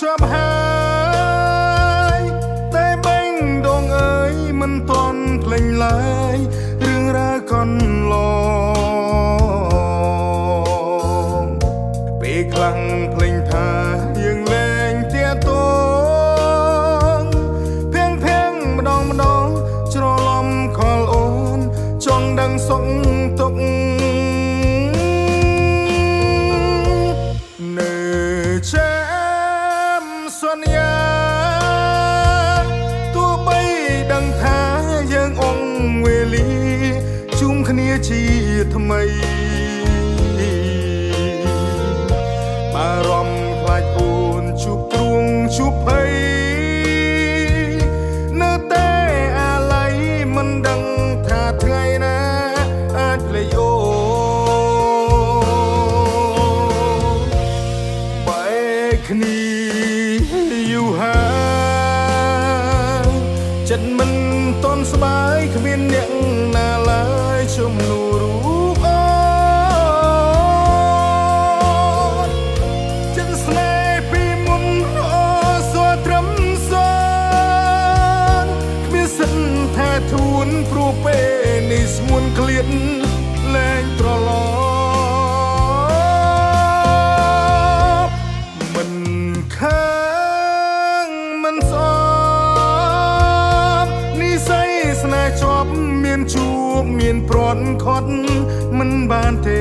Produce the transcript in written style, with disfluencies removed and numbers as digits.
ជាប់ហើយតែបេងដងអើយមិនតន់ភ្លេចឡើយរឿងរ៉ាវកន្លងពេលខ្លាំងភ្លេចថាយើងលែងទាក់ទងភាំងម្ដងច្រឡំខលអូនចង់ដឹងសុខទុក្ខនៅចាំសន្យាទោះបីដឹងថាយើងអងវេលាជុំគ្នាជាថ្មីបារម្ភខ្លាចអូនជួបទ្រួងជួបភ័យនៅតែអាឡ័យមិនដឹងថាថ្ងៃណាអាចភ្លេចអូបែកគ្នាយូរហើយចិត្តមិនតន់ស្បើយគ្មានអ្នកណាឡើយជំនួសរូបអូនចិត្តស្នេហ៍ពីមុនអូសួរត្រឹមសនគ្មានសិនថាធួនព្រោះពេលនេះស្ងួនក្លៀតលែងត្រឡប់មិនខាងមិនស្អប់និស័យស្នេហ៍ជាប់មានជួបមានប្រត់ខត់មិនបានទេ